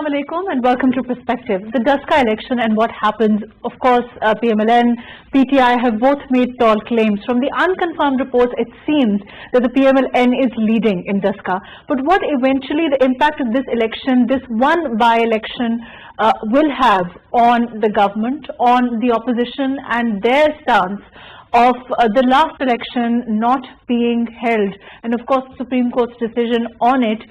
Assalamu alaikum and welcome to Perspective. The Daska election and what happens, of course, PMLN, PTI have both made tall claims. From the unconfirmed reports, it seems that the PMLN is leading in Daska. But what eventually the impact of this election, this one by-election, will have on the government, on the opposition and their stance of the last election not being held, and of course the Supreme Court's decision on it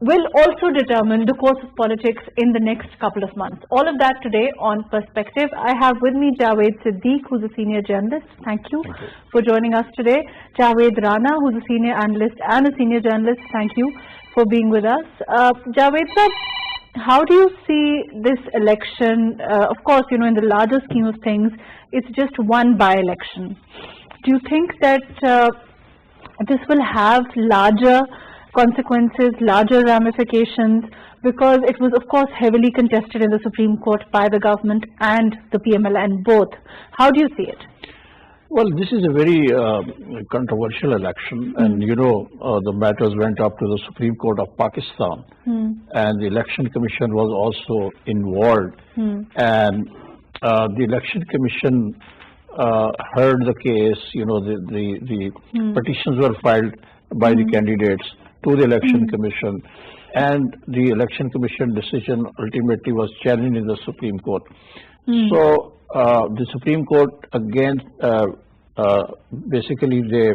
will also determine the course of politics in the next couple of months. All of that today on Perspective. I have with me Javed Siddique, who's a senior journalist. Thank you for joining us today. Javed Rana, who's a senior analyst and a senior journalist. Thank you for being with us. Javed sir, how do you see this election? Of course, you know, in the larger scheme of things, it's just one by-election. Do you think that this will have larger consequences, larger ramifications, because it was of course heavily contested in the Supreme Court by the government and the PMLN both? How do you see it? Well, this is a very controversial election, and you know, the matters went up to the Supreme Court of Pakistan, and the Election Commission was also involved, and the Election Commission heard the case. You know, the petitions were filed by the candidates to the Election Commission, and the Election Commission decision ultimately was challenged in the Supreme Court. So the Supreme Court again basically they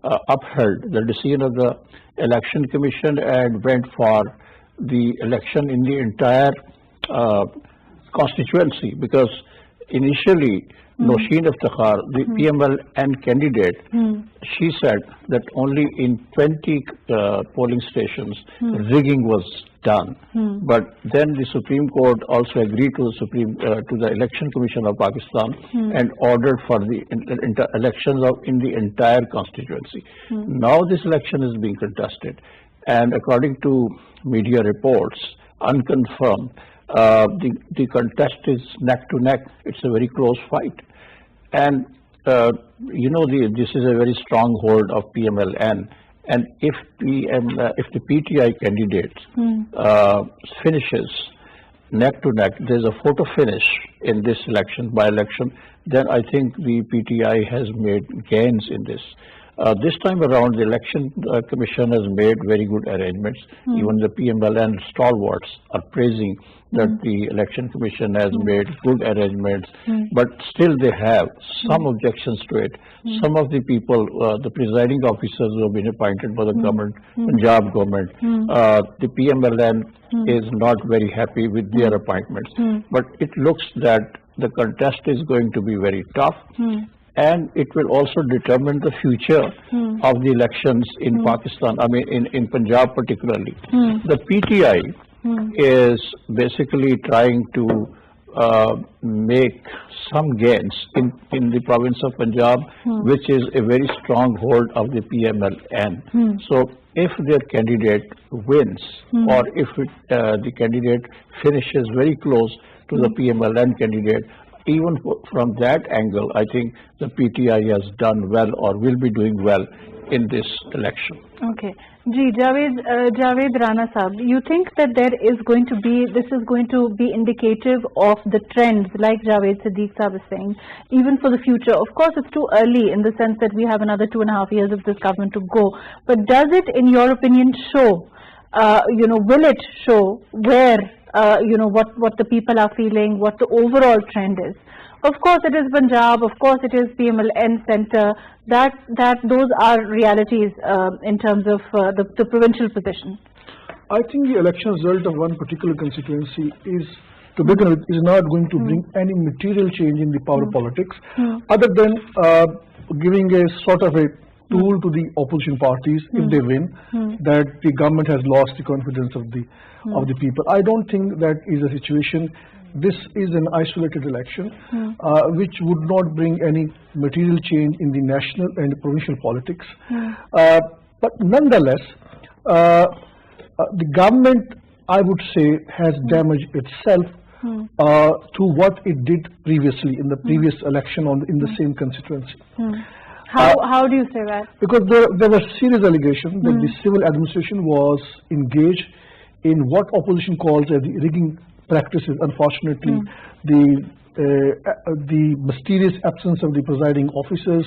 upheld the decision of the Election Commission and went for the election in the entire constituency, because initially Nosheen Iftikhar, the PMLN candidate, she said that only in 20 polling stations rigging was done. But then the Supreme Court also agreed to the Election Commission of Pakistan and ordered for the elections in the entire constituency. Now this election is being contested, and according to media reports, unconfirmed, the contest is neck to neck. It's a very close fight. And you know, this is a very strong hold of PMLN, and if the PTI candidate finishes neck to neck, there's a photo finish in this election, by-election, then I think the PTI has made gains in this. This time around, the Election Commission has made very good arrangements. Even the PMLN stalwarts are praising that the Election Commission has made good arrangements, but still they have some objections to it. Some of the people, the presiding officers who have been appointed by the government, Punjab government, the PMLN is not very happy with their appointments. But it looks that the contest is going to be very tough. And it will also determine the future of the elections in Pakistan, I mean in Punjab particularly. The PTI is basically trying to make some gains in the province of Punjab, which is a very strong hold of the PMLN. So if their candidate wins, or if the candidate finishes very close to the PMLN candidate, even from that angle, I think the PTI has done well or will be doing well in this election. Okay. Javed Rana Sahab, you think that this is going to be indicative of the trends, like Javed Siddique Sahab is saying, even for the future? Of course, it's too early in the sense that we have another 2.5 years of this government to go. But does it, in your opinion, show, will it show where what the people are feeling, what the overall trend is? Of course it is Punjab, of course it is PMLN center, those are realities in terms of the provincial position. I think the election result of one particular constituency is, to begin with, is not going to bring any material change in the power politics, other than giving a sort of a tool to the opposition parties, if they win, that the government has lost the confidence of the people. I don't think that is a situation. This is an isolated election, which would not bring any material change in the national and provincial politics. But nonetheless, the government, I would say, has damaged itself to what it did previously in the previous election in the same constituency. How do you say that? Because there were serious allegations that the civil administration was engaged in what opposition calls as the rigging practices. Unfortunately, the mysterious absence of the presiding officers,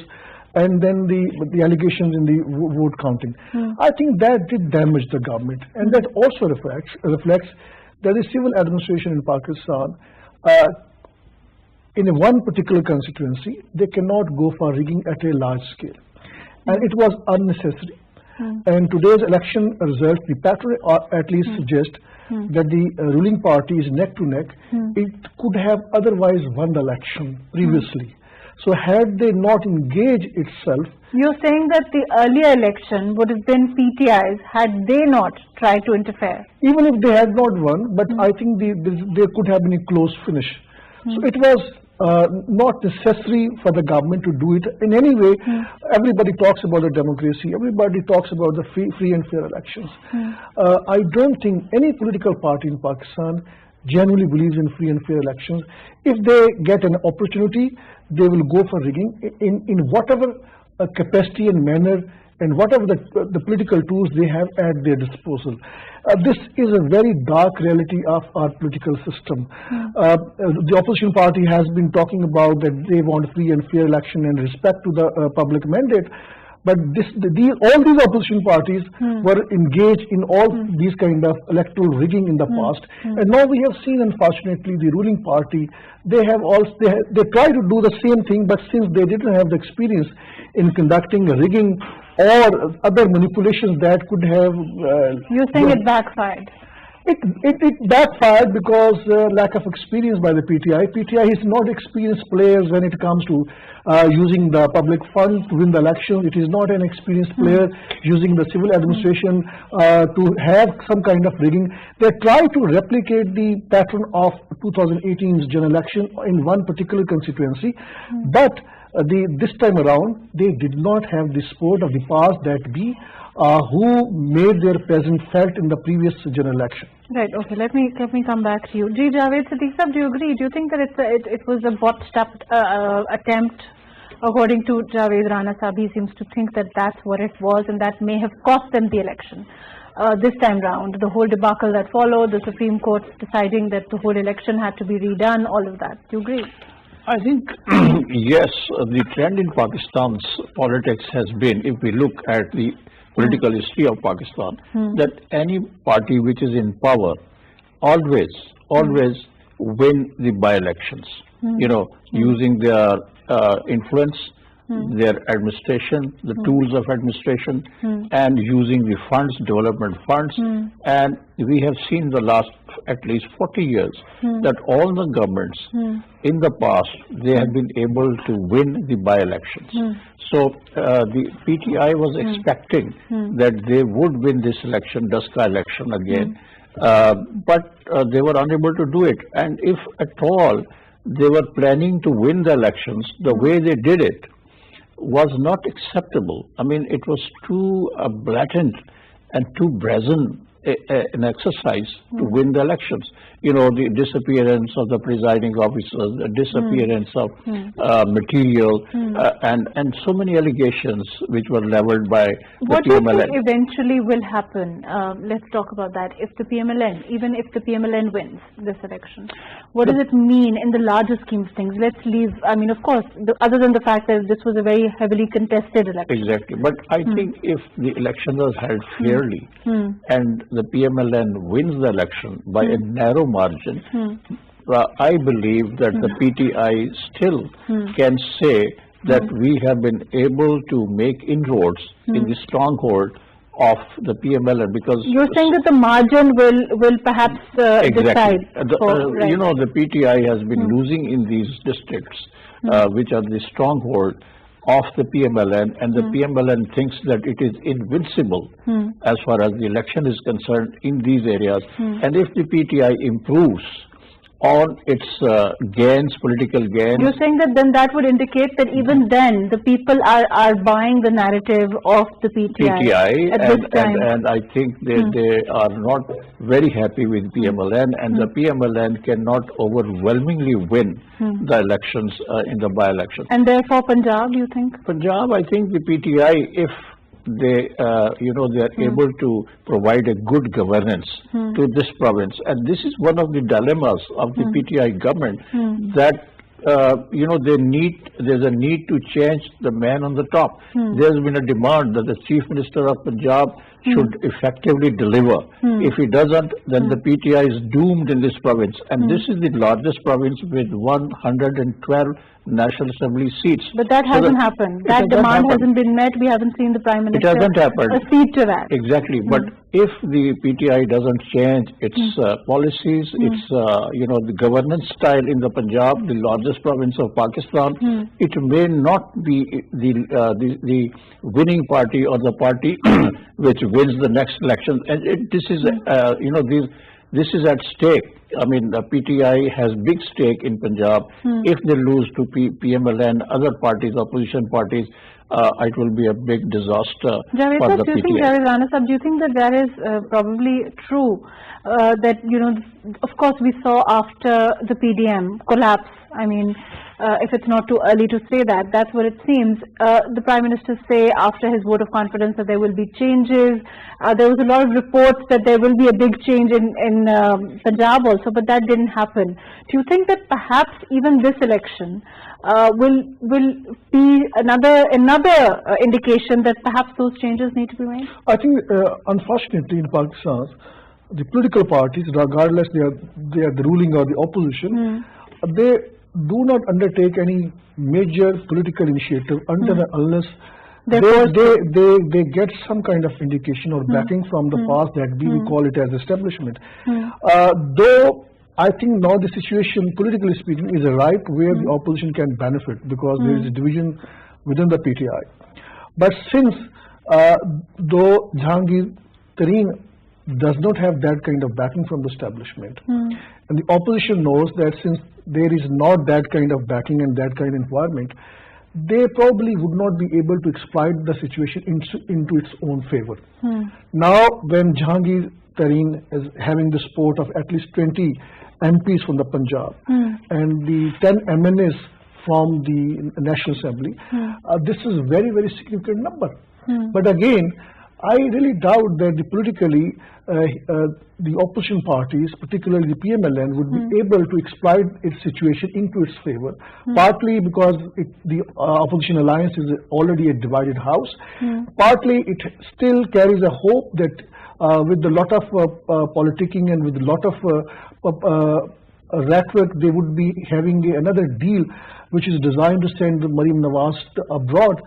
and then the allegations in the vote counting. I think that did damage the government, and that also reflects that the civil administration in Pakistan, in one particular constituency, they cannot go for rigging at a large scale, and it was unnecessary. And today's election result, the pattern at least suggests that the ruling party is neck to neck. It could have otherwise won the election previously. So had they not engaged itself... You're saying that the earlier election would have been PTI's had they not tried to interfere? Even if they had not won, but I think there could have been a close finish. So it was not necessary for the government to do it in any way. Everybody talks about the democracy. Everybody talks about the free and fair elections. I don't think any political party in Pakistan genuinely believes in free and fair elections. If they get an opportunity, they will go for rigging in whatever capacity and manner, and whatever the political tools they have at their disposal. This is a very dark reality of our political system. The opposition party has been talking about that they want free and fair election and respect to the public mandate. But all these opposition parties were engaged in all these kind of electoral rigging in the past, and now we have seen, unfortunately, the ruling party. They try to do the same thing, but since they didn't have the experience in conducting rigging or other manipulations that could have... You're saying it backfired? It backfired because lack of experience by the PTI. PTI is not experienced players when it comes to using the public fund to win the election. It is not an experienced player using the civil administration to have some kind of rigging. They try to replicate the pattern of 2018's general election in one particular constituency, but this time around they did not have the support of the powers that be, who made their presence felt in the previous general election. Right. Okay. Let me come back to you. G. Javed Siddique Sahab, do you agree? Do you think that it was a botched up attempt? According to Javed Rana Sahab, he seems to think that that's what it was, and that may have cost them the election this time round. The whole debacle that followed, the Supreme Court deciding that the whole election had to be redone, all of that. Do you agree? I think, yes, the trend in Pakistan's politics has been, if we look at the political history of Pakistan, that any party which is in power always win the by-elections, using their influence, their administration, the tools of administration, and using the funds, development funds. And we have seen the last at least 40 years that all the governments in the past, they have been able to win the by-elections. So the PTI was expecting that they would win this election, Daska election again, but they were unable to do it. And if at all they were planning to win the elections, the way they did it was not acceptable. I mean, it was too blatant and too brazen an exercise to win the elections. The disappearance of the presiding officers, the disappearance of material, and so many allegations which were leveled by the What do you PMLN. think eventually will happen? Let's talk about that. If the PMLN, even if the PMLN wins this election, what does it mean in the larger scheme of things? Let's leave, I mean, of course, other than the fact that this was a very heavily contested election. Exactly. But I think if the election was held fairly and the PMLN wins the election by a narrow margin, I believe that the PTI still can say that we have been able to make inroads in the stronghold of the PMLN, because you're saying that the margin will perhaps decide. Right. The PTI has been losing in these districts, which are the stronghold of the PMLN, and the PMLN thinks that it is invincible as far as the election is concerned in these areas. And if the PTI improves on its gains, political gains... You're saying that then that would indicate that even then the people are buying the narrative of the PTI at this time. And I think they are not very happy with PMLN, and the PMLN cannot overwhelmingly win the elections in the by-elections. And therefore Punjab, you think? Punjab, I think the PTI, if they are able to provide a good governance to this province. And this is one of the dilemmas of the PTI government, that there's a need to change the man on the top. There's been a demand that the Chief Minister of Punjab should effectively deliver. If he doesn't, then the PTI is doomed in this province. And this is the largest province with 112 National Assembly seats. But that hasn't happened. That demand hasn't been met. We haven't seen the Prime Minister hasn't happened. accede to that. Exactly. But if the PTI doesn't change its policies, its the governance style in the Punjab, the largest province of Pakistan, it may not be the winning party or the party which wins the next election. And this is this is at stake. I mean, the PTI has big stake in Punjab. If they lose to PMLN, other parties, opposition parties, it will be a big disaster for the PTI. Rana Sahab, do you think that that is probably true? That, of course, we saw after the PDM collapse, I mean, if it's not too early to say that, that's what it seems. The Prime Minister say after his vote of confidence that there will be changes. There was a lot of reports that there will be a big change in Punjab also, but that didn't happen. Do you think that perhaps even this election will be another indication that perhaps those changes need to be made? I think, unfortunately, in Pakistan, the political parties, regardless they are the ruling or the opposition, they do not undertake any major political initiative until and unless they get some kind of indication or backing from the past that we call it as establishment. Though I think now the situation, politically speaking, is ripe where the opposition can benefit because there is a division within the PTI. But since though Jahangir Tareen does not have that kind of backing from the establishment, and the opposition knows that since there is not that kind of backing and that kind of environment, they probably would not be able to exploit the situation into its own favor. Now, when Jahangir Tareen is having the support of at least 20 MPs from the Punjab and the 10 MNAs from the National Assembly, this is a very, very significant number. But again, I really doubt that politically the opposition parties, particularly the PMLN, would be able to exploit its situation into its favor, partly because the opposition alliance is already a divided house, partly it still carries a hope that with a lot of politicking and with a lot of rhetoric, they would be having another deal which is designed to send Mariam Nawaz abroad.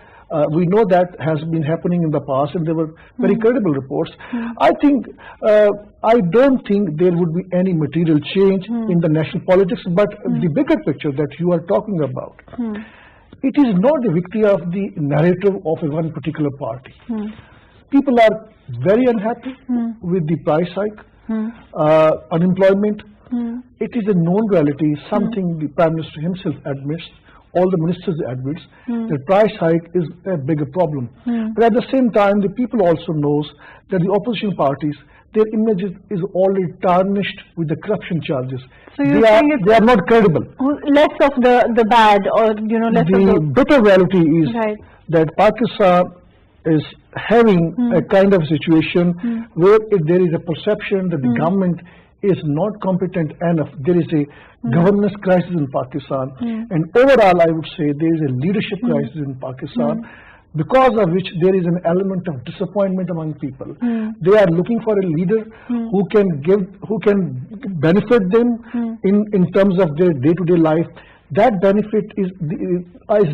We know that has been happening in the past, and there were very credible reports. I don't think there would be any material change in the national politics, but the bigger picture that you are talking about, it is not the victory of the narrative of one particular party. People are very unhappy with the price hike, unemployment. It is a known reality, something the Prime Minister himself admits. All the ministers admits that price hike is a bigger problem. But at the same time, the people also knows that the opposition parties, their image is already tarnished with the corruption charges. So they are not credible. Less of the bad, or less of the bitter reality is that Pakistan is having a kind of situation where there is a perception that the government is not competent enough. There is a governance crisis in Pakistan, and overall I would say there is a leadership crisis in Pakistan, because of which there is an element of disappointment among people. They are looking for a leader who can benefit them in terms of their day-to-day life. That benefit is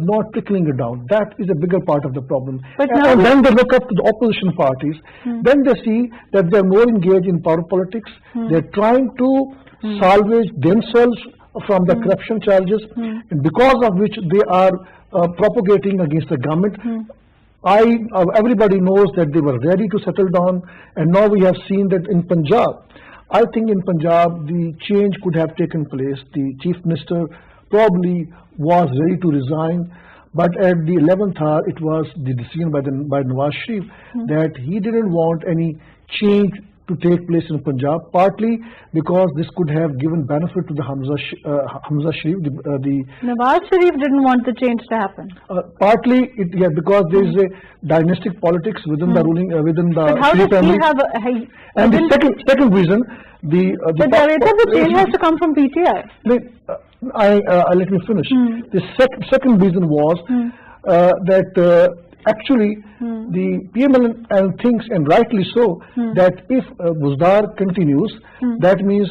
not trickling down. That is a bigger part of the problem. And when they look up to the opposition parties, then they see that they are more engaged in power politics. They are trying to salvage themselves from the corruption charges, and because of which they are propagating against the government. Everybody knows that they were ready to settle down, and now we have seen that in Punjab. I think in Punjab the change could have taken place. The Chief Minister probably was ready to resign, but at the 11th hour it was the decision by Nawaz Sharif that he didn't want any change to take place in Punjab, partly because this could have given benefit to the Hamza Sharif, Nawaz Sharif didn't want the change to happen. Partly, because there is a dynastic politics within the ruling, within the But how Sharif does family. he have And the second reason, but the change has to come from PTI. Let me finish. The second reason was that actually the PMLN thinks, and rightly so, that if Buzdar continues, that means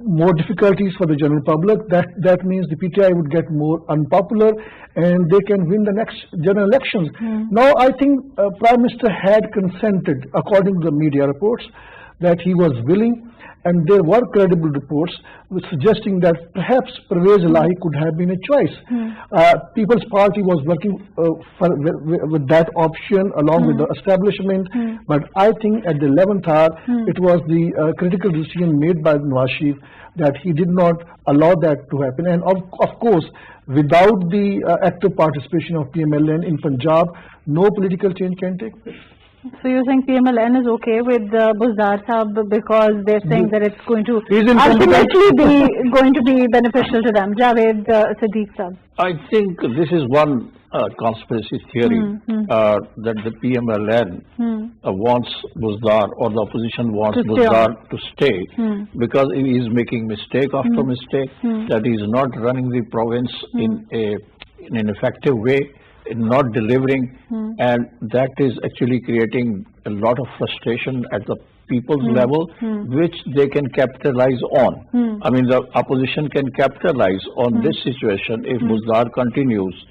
more difficulties for the general public. That means the PTI would get more unpopular, and they can win the next general elections. Now, I think Prime Minister had consented, according to the media reports, that he was willing. And there were credible reports suggesting that perhaps Pervez Elahi could have been a choice. People's Party was working with that option along with the establishment. But I think at the 11th hour, it was the critical decision made by Nawaz Sharif that he did not allow that to happen. And of course, without the active participation of PMLN in Punjab, no political change can take place. So you think PMLN is okay with Buzdar Sahab because they're saying that it's going to ultimately be beneficial to them? Javed Sadiq Sahab. I think this is one conspiracy theory that the PMLN wants Buzdar, or the opposition wants Buzdar to stay because he is making mistake after mistake, that he is not running the province in an effective way, not delivering, and that is actually creating a lot of frustration at the people's level, which they can capitalize on. I mean, the opposition can capitalize on this situation if Buzdar continues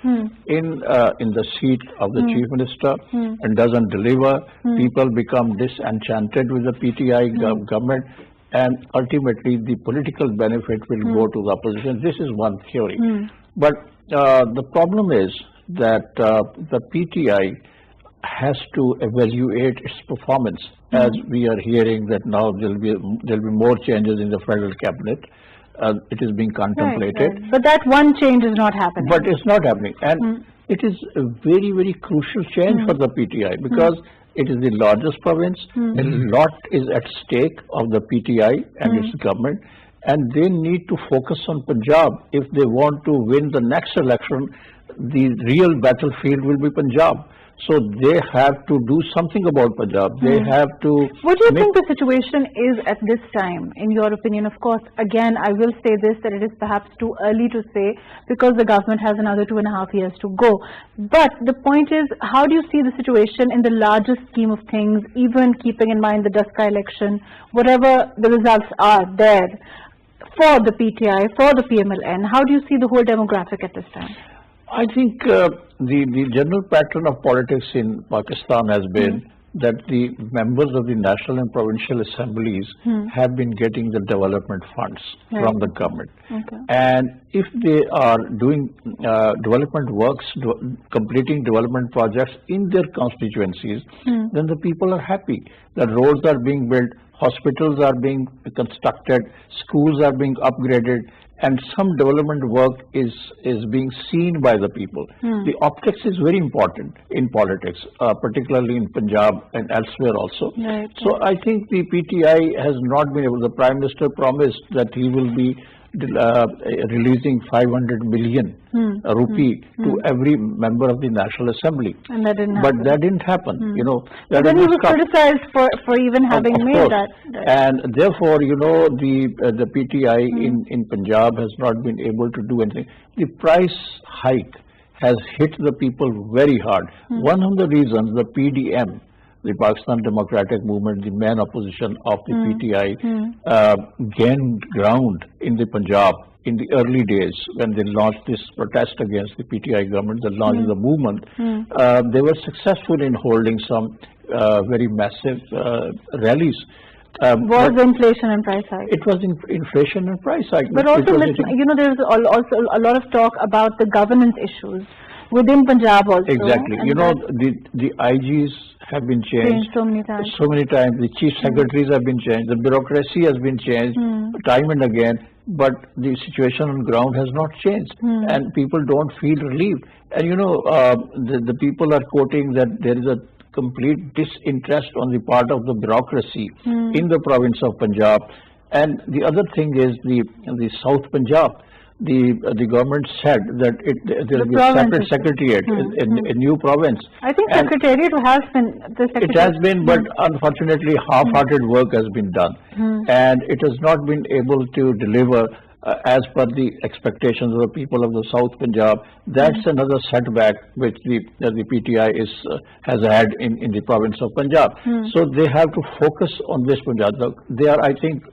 in the seat of the Chief Minister and doesn't deliver. People become disenchanted with the PTI government, and ultimately the political benefit will go to the opposition. This is one theory. But the problem is that the PTI has to evaluate its performance, as we are hearing that now there will be more changes in the federal cabinet. It is being contemplated. Right. But that one change is not happening. But it's not happening, and it is a very, very crucial change for the PTI because it is the largest province. A lot is at stake of the PTI and its government, and they need to focus on Punjab if they want to win the next election. The real battlefield will be Punjab. So they have to do something about Punjab. They have to... What do you think the situation is at this time, in your opinion? Of course, again, I will say this, that it is perhaps too early to say because the government has another 2.5 years to go. But the point is, how do you see the situation in the larger scheme of things, even keeping in mind the Daska election, whatever the results are there for the PTI, for the PMLN? How do you see the whole demographic at this time? I think the general pattern of politics in Pakistan has been that the members of the national and provincial assemblies have been getting the development funds from the government. And if they are doing development works, completing development projects in their constituencies, then the people are happy. The roads are being built, hospitals are being constructed, schools are being upgraded, and some development work is being seen by the people. The optics is very important in politics, particularly in Punjab and elsewhere also. So I think the PTI has not been able. The Prime Minister promised that he will be releasing 500 million rupee to every member of the National Assembly. And that didn't but happen. That didn't happen. You know, that then he was criticized for even having made that. And therefore, you know, the PTI in Punjab has not been able to do anything. The price hike has hit the people very hard. One of the reasons the PDM, the Pakistan Democratic Movement, the main opposition of the PTI, gained ground in the Punjab in the early days when they launched this protest against the PTI government, the launch of the movement. They were successful in holding some very massive rallies. Was inflation and price hike? It was inflation and price hike. But also, you know, there was also a lot of talk about the governance issues within Punjab also. Exactly. You know, the IGs have been changed so many times. So many times. The chief secretaries have been changed. The bureaucracy has been changed time and again. But the situation on ground has not changed. And people don't feel relieved. And you know, the people are quoting that there is a complete disinterest on the part of the bureaucracy in the province of Punjab. And the other thing is the South Punjab. The government said that there will be a separate secretariat in a new province. I think secretariat has been the secretariat. It has been, but unfortunately half-hearted work has been done, and it has not been able to deliver as per the expectations of the people of the South Punjab. That's another setback which the PTI has had in the province of Punjab. So they have to focus on this Punjab. They are, I think,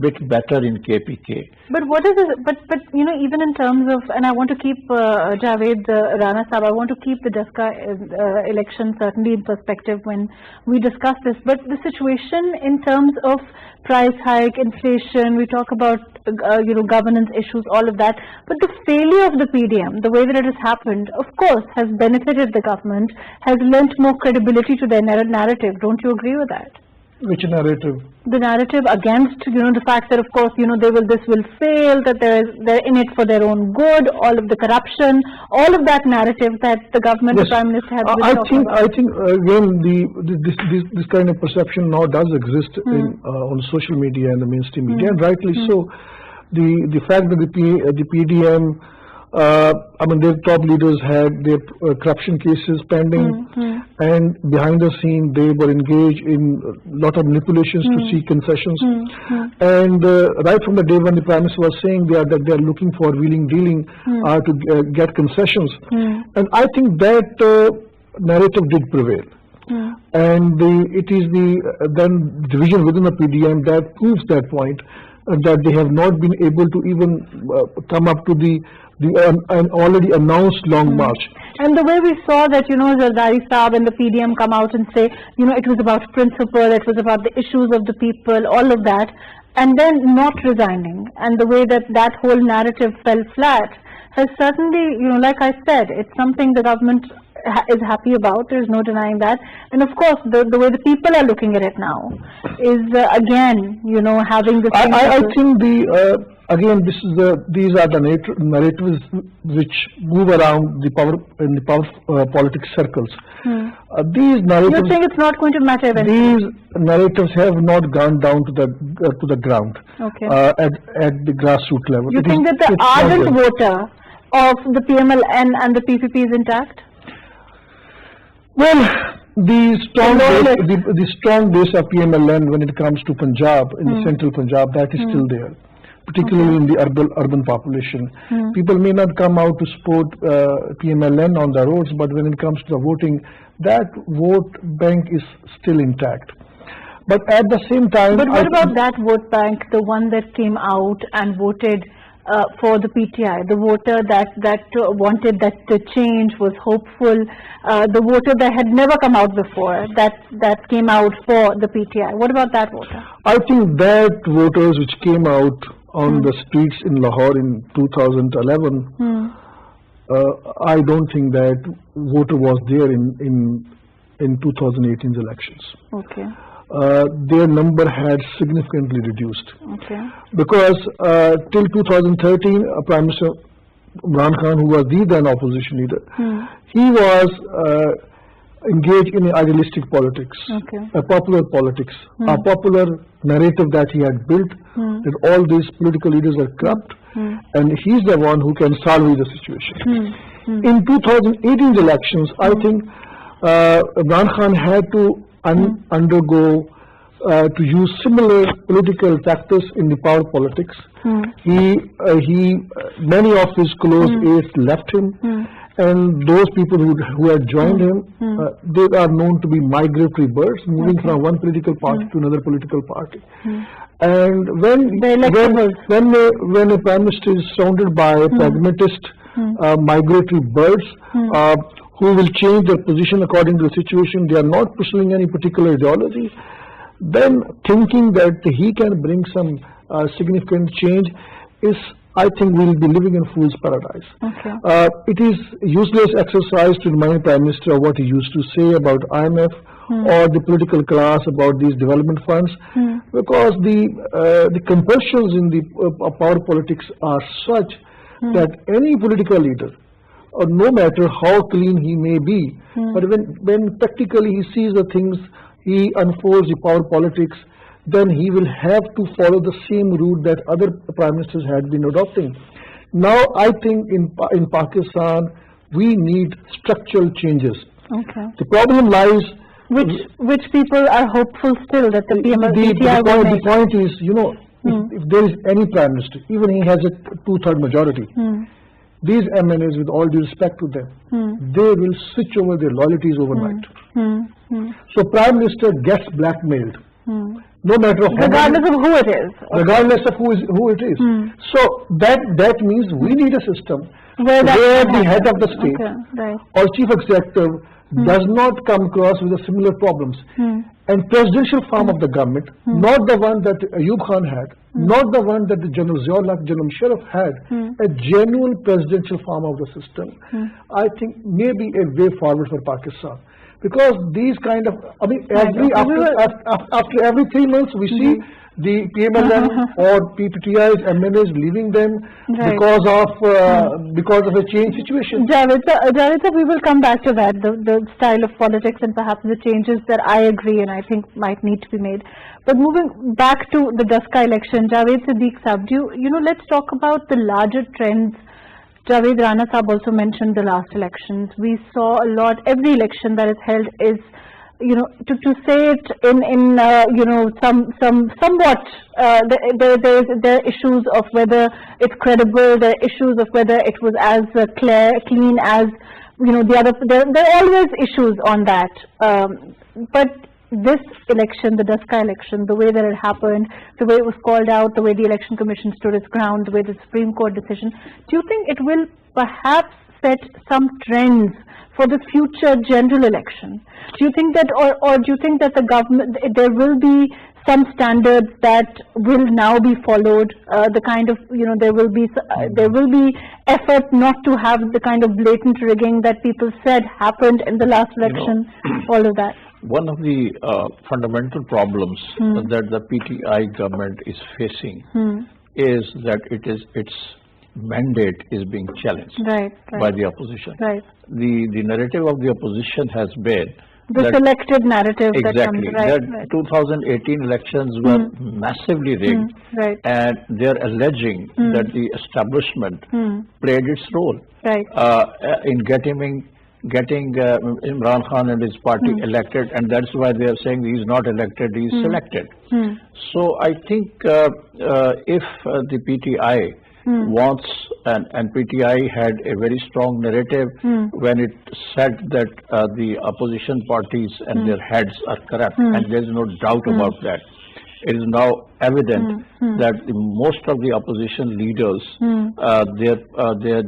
bit better in KPK. But what is it? But you know, even in terms of, and I want to keep Javed Rana Sahab, I want to keep the DASCA election certainly in perspective when we discuss this. But the situation in terms of price hike, inflation, we talk about you know, governance issues, all of that. But the failure of the PDM, the way that it has happened, of course, has benefited the government, has lent more credibility to their narrative. Don't you agree with that? Which narrative? The narrative against, you know, the fact that, of course, you know, this will fail, that they're in it for their own good, all of the corruption, all of that narrative that the government, the Prime Minister has been talking about. I think again this kind of perception now does exist on social media and the mainstream media, and rightly so. The fact that the PDM, I mean, their top leaders had their corruption cases pending, and behind the scene they were engaged in a lot of manipulations to seek concessions. And right from the day when the Prime Minister was saying that they are looking for wheeling dealing to get concessions, and I think that narrative did prevail. And it is the then division within the PDM that proves that point, that they have not been able to even come up to an already announced long march. And the way we saw that, you know, Zardari Saab and the PDM come out and say, you know, it was about principle, it was about the issues of the people, all of that, and then not resigning. And the way that whole narrative fell flat has certainly, you know, like I said, it's something the government is happy about. There's no denying that. And of course, the way the people are looking at it now is again, you know, having this. I think again, these are the narratives which move around the power politics circles. These narratives. You think it's not going to matter eventually? These narratives have not gone down to the ground. Okay. At the grassroots level. You think that the ardent voter of the PMLN and the PPP is intact? Well, the strong base of PMLN when it comes to Punjab, in the central Punjab, that is still there, particularly in the urban population. People may not come out to support PMLN on the roads, but when it comes to the voting, that vote bank is still intact. But at the same time... But what about that vote bank, the one that came out and voted for the PTI, the voter that wanted that the change, was hopeful, the voter that had never come out before, that came out for the PTI. What about that voter? I think that voters which came out on the streets in Lahore in 2011, I don't think that voter was there in 2018's elections. Okay. Their number had significantly reduced. Okay. Because till 2013, Prime Minister Imran Khan, who was the then opposition leader, he was engaged in idealistic politics, a popular politics, a popular narrative that he had built, that all these political leaders are corrupt, and he's the one who can salvage the situation. In 2018 elections, I think Imran Khan had to undergo to use similar political factors in the power politics. Many of his close aides left him, and those people who had joined him, they are known to be migratory birds, moving from one political party to another political party. And when a prime minister is surrounded by pragmatist migratory birds, who will change their position according to the situation, they are not pursuing any particular ideology, then thinking that he can bring some significant change is, I think, we'll be living in fool's paradise. It is useless exercise to remind Prime Minister of what he used to say about IMF or the political class about these development funds, because the compulsions in the power politics are such that any political leader or no matter how clean he may be, but when practically he sees the things, he unfolds the power politics, then he will have to follow the same route that other prime ministers had been adopting. Now, I think in Pakistan, we need structural changes. Okay. The problem lies. Which people are hopeful still that the PTI will make. The point is, if there is any prime minister, even he has a 2/3 majority, these MNAs, with all due respect to them, they will switch over their loyalties overnight. So prime minister gets blackmailed, no matter how regardless of who it is. Okay. Regardless of who it is. So that means we need a system where the head of the state or chief executive does not come across with the similar problems. And presidential form of the government, not the one that Ayub Khan had, not the one that the General Ziaul-Haq, General Musharraf had, a genuine presidential form of the system, I think may be a way forward for Pakistan. Because these kind of, after every 3 months we see the PMLN or PPTI's MNAs leaving them because of a changed situation. Javed sir, we will come back to that, the style of politics and perhaps the changes that I agree and I think might need to be made. But moving back to the Daska election, Javed Siddique Sahab, let's talk about the larger trends. Javed Rana Sahab also mentioned the last elections. We saw a lot, every election that is held is, to say it in somewhat, there are issues of whether it's credible, there are issues of whether it was as clean as, the other, there are always issues on that. But this election, the Daska election, the way that it happened, the way it was called out, the way the Election Commission stood its ground, the way the Supreme Court decision, do you think it will perhaps set some trends for the future general election? Do you think that, or do you think that the government, there will be some standards that will now be followed? The kind of, there will be effort not to have the kind of blatant rigging that people said happened in the last election. All of that. One of the fundamental problems that the PTI government is facing is that its mandate is being challenged by the opposition. The narrative of the opposition has been the selected narrative exactly that 2018 elections were massively rigged, and they're alleging that the establishment played its role in getting Imran Khan and his party elected, and that's why they are saying he's not elected, he's selected. So I think if the PTI wants, and PTI had a very strong narrative when it said that the opposition parties and their heads are corrupt, and there's no doubt about that. It is now evident that most of the opposition leaders,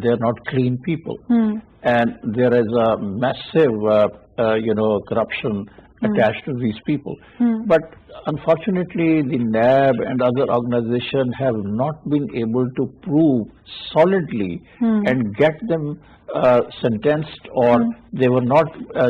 they're not clean people, and there is a massive, corruption attached to these people. But unfortunately, the NAB and other organizations have not been able to prove solidly and get them sentenced, or they were not.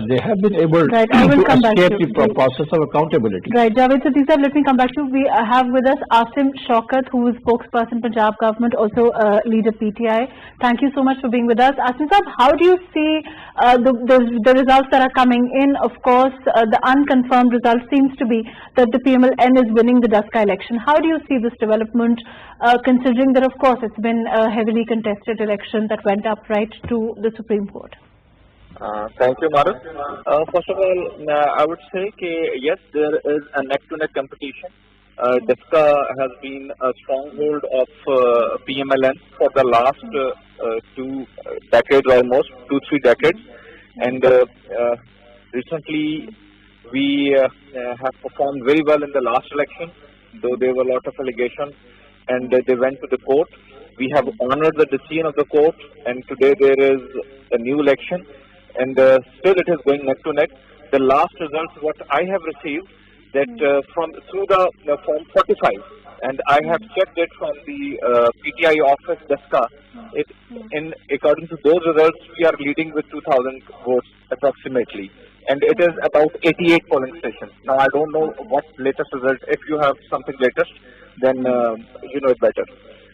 They have been able to escape the process of accountability. Right, Javed Siddique Sahab, let me come back to you. We have with us Asim Shaukat, who is spokesperson Punjab government, also leader PTI. Thank you so much for being with us. Asim Sahab, how do you see the results that are coming in? Of course, the unconfirmed result seems to be that the PMLN is winning the Daska election. How do you see this development, considering that, of course, it's been a heavily contested election that went up right to the Supreme Court? Thank you, Mahrukh. First of all, I would say yes, there is a neck-to-neck competition. Daska has been a stronghold of PMLN for the last 2 decades, almost 2-3 decades, and recently we have performed very well in the last election, though there were a lot of allegations, and they went to the court. We have honored the decision of the court, and today there is a new election, and still it is going neck to neck. The last results, what I have received, that through the form 45, and I have checked it from the PTI office, Daska. According to those results, we are leading with 2,000 votes approximately, and it is about 88 polling stations. Now I don't know what latest result. If you have something latest, then you know it better.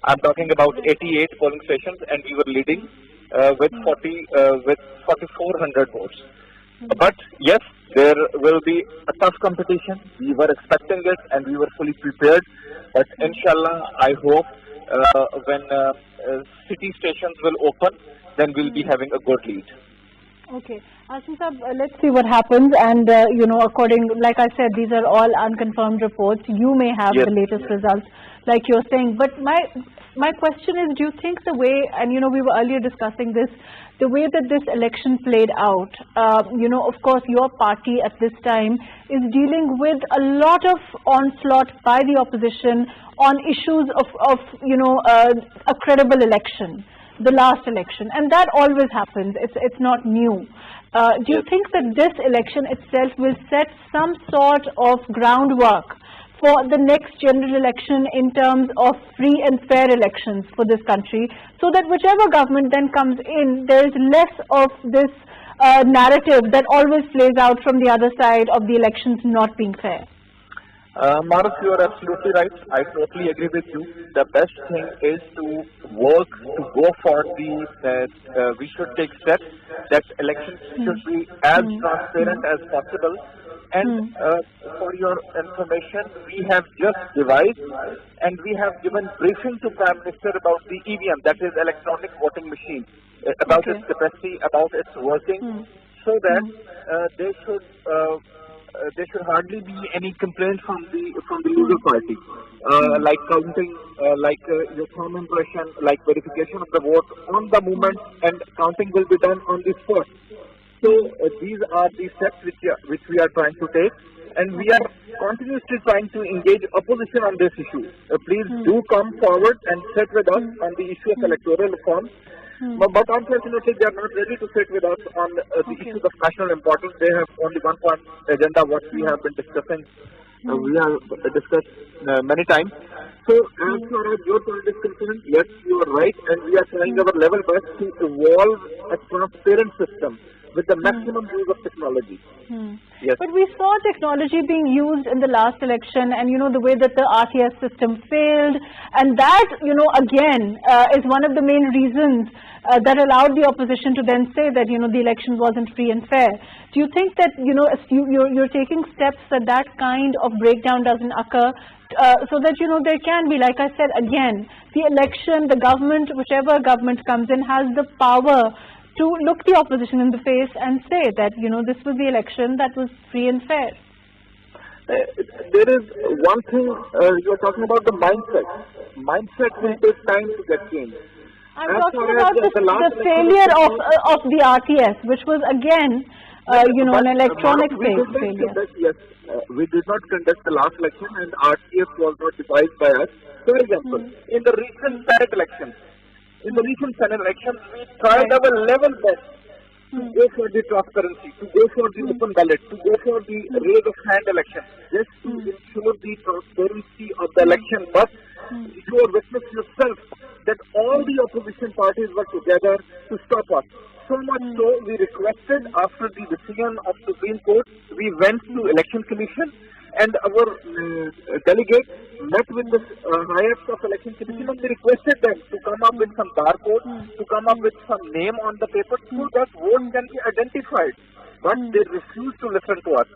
I'm talking about 88 polling stations, and we were leading with 4,400 votes. But yes, there will be a tough competition. We were expecting it and we were fully prepared. But inshallah, I hope when city stations will open, then we'll be having a good lead. Okay. Asim Saab, let's see what happens, and like I said, these are all unconfirmed reports. You may have Yes. the latest results, like you're saying. But my question is, do you think the way, and we were earlier discussing this, the way that this election played out, of course, your party at this time is dealing with a lot of onslaught by the opposition on issues of a credible election, the last election, and that always happens. It's not new. Do you think that this election itself will set some sort of groundwork for the next general election in terms of free and fair elections for this country, so that whichever government then comes in, there is less of this narrative that always plays out from the other side of the elections not being fair? Mahrukh, you are absolutely right. I totally agree with you. The best thing is to work, to go for we should take steps that elections should be as transparent as possible. And for your information, we have just devised and we have given briefing to Prime Minister about the EVM, that is electronic voting machine, about its capacity, about its working, so that there should hardly be any complaint from the loser party, like counting, your thumb impression, like verification of the vote on the moment, and counting will be done on the spot. So these are the steps which we are trying to take, and we are continuously trying to engage opposition on this issue. Please do come forward and sit with us on the issue of electoral reform. But unfortunately, they are not ready to sit with us on the issues of national importance. They have only one point agenda, what we have been discussing. We have discussed many times. So, as far as your point is concerned, yes, you are right, and we are trying our level best to evolve a transparent system with the maximum use of technology. Yes. But we saw technology being used in the last election, and the way that the RTS system failed, and that again is one of the main reasons that allowed the opposition to then say that the election wasn't free and fair. Do you think that if you're taking steps that kind of breakdown doesn't occur, so that there can be, like I said again, the election, the government, whichever government comes in, has the power to look the opposition in the face and say that this was the election that was free and fair? There is one thing, you are talking about the mindset. Mindset will take time to get changed. I'm talking about the failure of the RTS, which was again an electronic-based failure. Yes, we did not conduct the last election, and RTS was not devised by us. For example, in the recent Senate elections, we tried our level best to go for the transparency, to go for the open ballot, to go for the raise of hand election, just to ensure the transparency of the election. But you are witness yourself that all the opposition parties were together to stop us. So much so, we requested after the decision of Supreme Court, we went to Election Commission, and our delegates met with the higher-ups of Election Commission, and they requested them to come up with some barcode, to come up with some name on the paper, so that votes can be identified. But they refused to listen to us.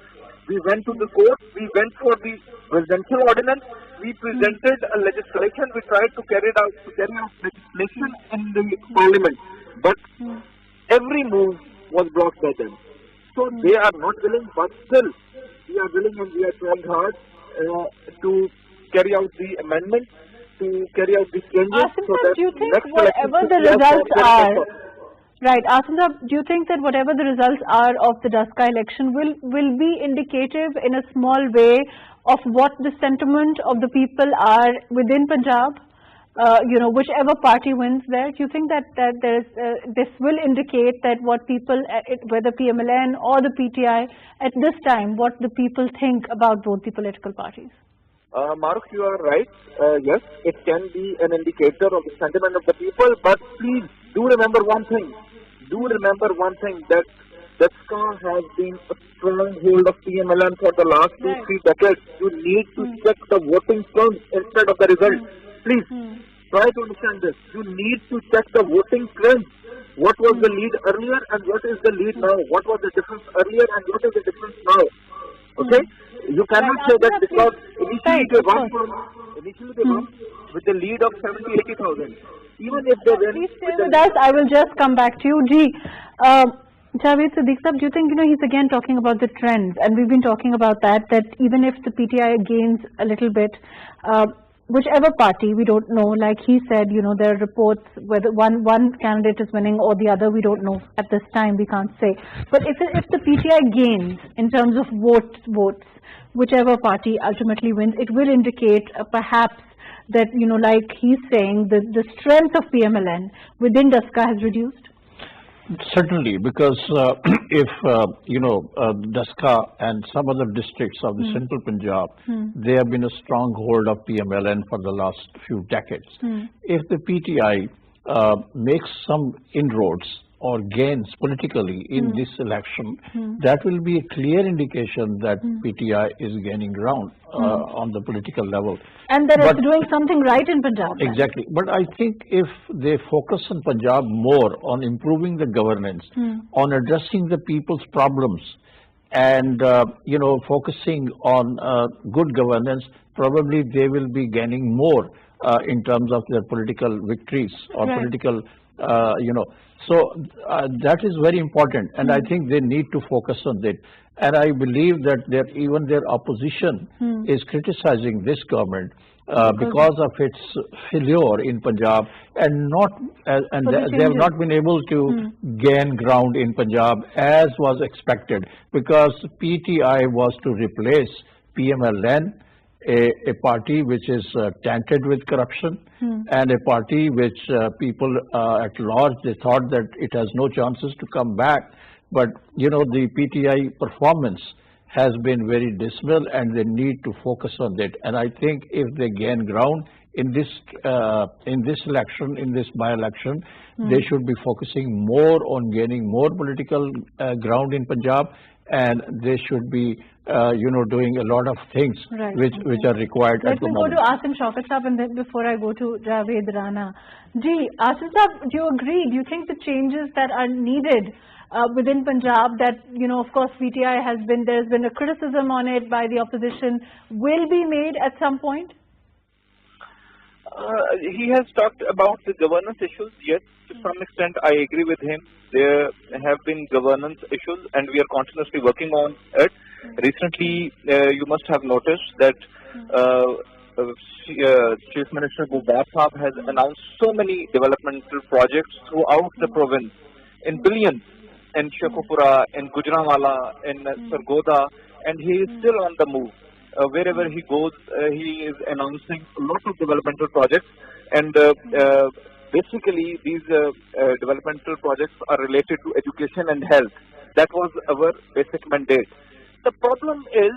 We went to the court, we went for the presidential ordinance, we presented a legislation, we tried to carry out legislation in the parliament. But every move was blocked by them. So they are not willing, but still we are willing, and we are trying hard to carry out the amendment, to carry out the changes. Asim, do you think whatever the results are, right, Asim, do you think that whatever the results are of the Daska election will be indicative in a small way of what the sentiment of the people are within Punjab? Whichever party wins there, do you think that this will indicate that what people, whether PMLN or the PTI, at this time, what the people think about both the political parties? Mahrukh, you are right. Yes, it can be an indicator of the sentiment of the people, but please do remember one thing. That Daska has been a stronghold of PMLN for the last 2-3 decades. You need to check the voting trends instead of the result. Please, try to understand this. You need to check the voting trends. What was the lead earlier and what is the lead now? What was the difference earlier and what is the difference now? Okay? You cannot say that because initially they won with the lead of 70,000-80,000. Even if they win... Please stay with us. I will just come back to you. Javed Siddique Sahab, do you think, he's again talking about the trends, and we've been talking about that even if the PTI gains a little bit, whichever party, we don't know, like he said, there are reports whether one candidate is winning or the other, we don't know at this time, we can't say. But if the PTI gains in terms of votes, whichever party ultimately wins, it will indicate perhaps that, like he's saying, the strength of PMLN within Daska has reduced? Certainly, because if Daska and some other districts of the central Punjab, they have been a stronghold of PMLN for the last few decades. If the PTI makes some inroads or gains politically in this election, that will be a clear indication that PTI is gaining ground on the political level. And that it's doing something right in Punjab. Exactly. But I think if they focus in Punjab more on improving the governance, on addressing the people's problems, and focusing on good governance, probably they will be gaining more in terms of their political victories or political, So that is very important, and I think they need to focus on that. And I believe that even their opposition is criticizing this government because of its failure in Punjab, and they have not been able to gain ground in Punjab as was expected, because PTI was to replace PMLN, a party which is tainted with corruption, and a party which people at large, they thought that it has no chances to come back. But the PTI performance has been very dismal, and they need to focus on that. And I think if they gain ground in this election, in this by-election, they should be focusing more on gaining more political ground in Punjab, and they should be doing a lot of things which are required at the moment. Let me go to Asim Shaukat Sahab, and then before I go to Javed Rana. Asim Sahab, do you agree? Do you think the changes that are needed within Punjab, that, of course, PTI there's been a criticism on it by the opposition, will be made at some point? He has talked about the governance issues. Yes, to some extent I agree with him. There have been governance issues, and we are continuously working on it. Recently, you must have noticed that Chief Minister Gubbar Sahab has announced so many developmental projects throughout the province in billions, in Shekhupura, in Gujranwala, in Sargodha, and he is still on the move. Wherever he goes, he is announcing a lot of developmental projects, and basically these developmental projects are related to education and health. That was our basic mandate. The problem is,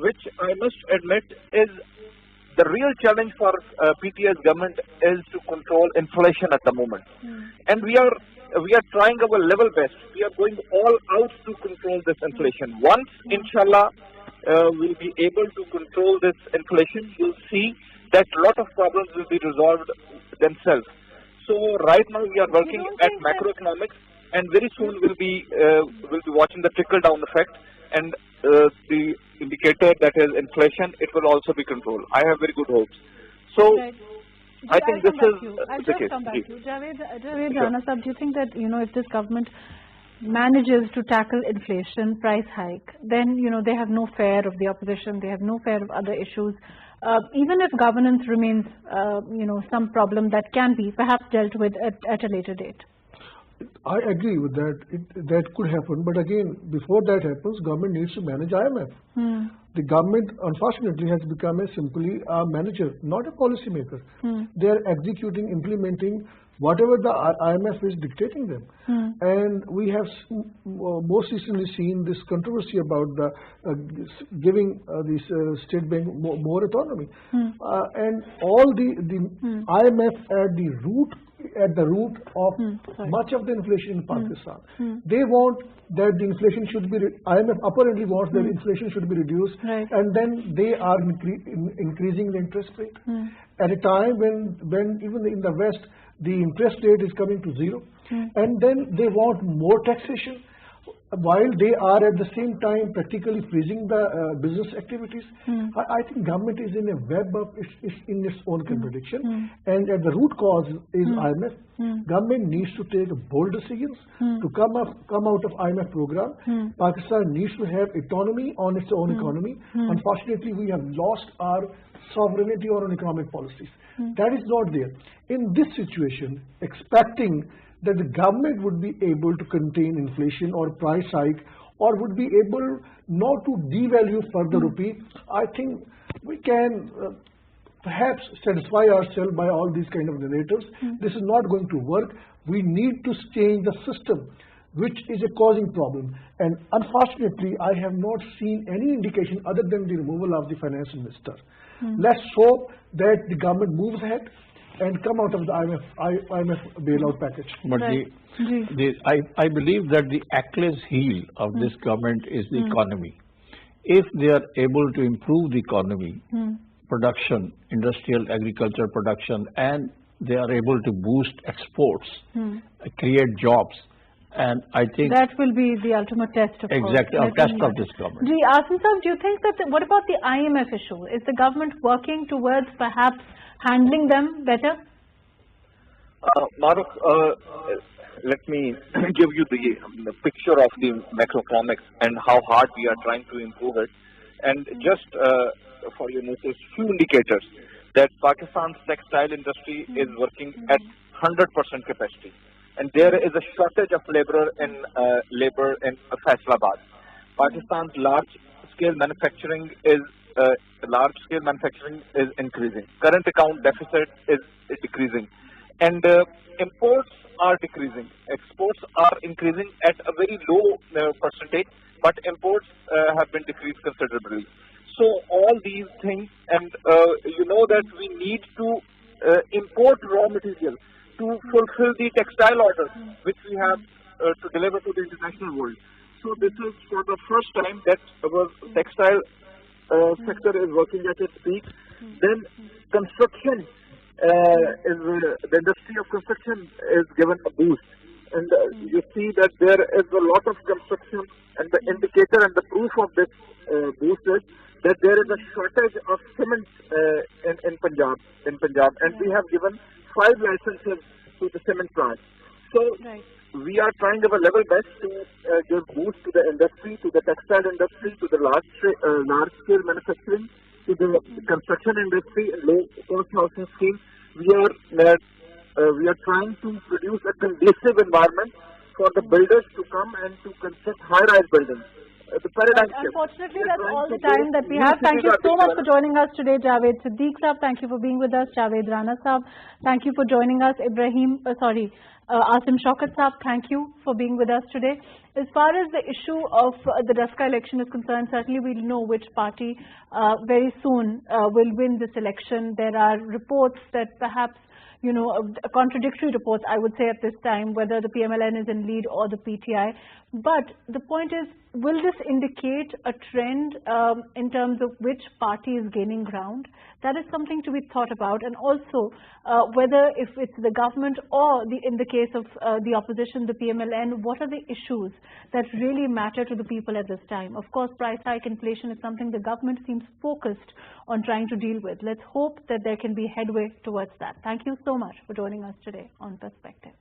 which I must admit, is the real challenge for PTI's government is to control inflation at the moment. And we are trying our level best. We are going all out to control this inflation. Once, inshallah, we'll be able to control this inflation, you'll see that a lot of problems will be resolved themselves. So right now we are working at macroeconomics, and very soon we'll be watching the trickle down effect, and the indicator that is inflation, it will also be controlled. I have very good hopes. So I think this is the case. Javed Rana Sahab, do you think that if this government manages to tackle inflation, price hike, then they have no fear of the opposition, they have no fear of other issues, even if governance remains some problem that can be perhaps dealt with at a later date? I agree with that. That could happen, but again, before that happens, government needs to manage IMF. The government, unfortunately, has become simply a manager, not a policy maker. They are executing, implementing whatever the IMF is dictating them. And we have most recently seen this controversy about giving this state bank more autonomy. And all the IMF at the root of much of the inflation in Pakistan. They want that the inflation should be, IMF apparently wants that inflation should be reduced, and then they are increasing the interest rate. At a time when even in the West, the interest rate is coming to zero, and then they want more taxation, while they are at the same time practically freezing the business activities. I think government is in a web of in its own contradiction, and at the root cause is IMF. Government needs to take bold decisions to come out of IMF program. Pakistan needs to have autonomy on its own economy. Unfortunately, we have lost our sovereignty on economic policies. That is not there. In this situation, expecting that the government would be able to contain inflation or price hike, or would be able not to devalue further rupee, I think we can perhaps satisfy ourselves by all these kind of narratives. This is not going to work. We need to change the system, which is a causing problem. And unfortunately, I have not seen any indication other than the removal of the finance minister. Let's hope that the government moves ahead and come out of the IMF bailout package. But I believe that the Achilles heel of this government is the economy. If they are able to improve the economy, production, industrial agriculture production, and they are able to boost exports, create jobs, and I think that will be the ultimate test of exactly of test of this government. Asim Saab, do you think that what about the IMF issue? Is the government working towards perhaps handling them better? Mahrukh, let me give you the picture of the macroeconomics and how hard we are trying to improve it. And just for your notice, few indicators that Pakistan's textile industry is working at 100% capacity, and there is a shortage of labor in Faisalabad. Pakistan's large-scale manufacturing is increasing. Current account deficit is decreasing, and imports are decreasing. Exports are increasing at a very low percentage, but imports have been decreased considerably. So all these things, and you know that we need to import raw material to fulfill the textile orders which we have to deliver to the international world. So this is for the first time that our textile sector is working at its peak. Then construction the industry of construction is given a boost, and you see that there is a lot of construction, and the indicator and the proof of this boost is that there is a shortage of cement in Punjab, and we have given 5 licenses to the cement plants. So we are trying our level best to give boost to the industry, to the textile industry, to the large scale manufacturing, to the construction industry, and low cost housing scheme. We are trying to produce a conducive environment for the builders to come and to construct high-rise buildings. The paradigm shift. Unfortunately, that's all the time that we have. Thank you so much for joining us today, Javed Siddique Saab. Thank you for being with us, Javed Rana Saab. Thank you for joining us, Asim Shaukat Saab. Thank you for being with us today. As far as the issue of the Daska election is concerned, certainly we'll know which party very soon will win this election. There are reports that perhaps, contradictory reports, I would say at this time, whether the PMLN is in lead or the PTI. But the point is, will this indicate a trend in terms of which party is gaining ground? That is something to be thought about. And also, whether if it's the government or in the case of the opposition, the PMLN, what are the issues that really matter to the people at this time? Of course, price hike, inflation is something the government seems focused on trying to deal with. Let's hope that there can be headway towards that. Thank you so much for joining us today on Perspective.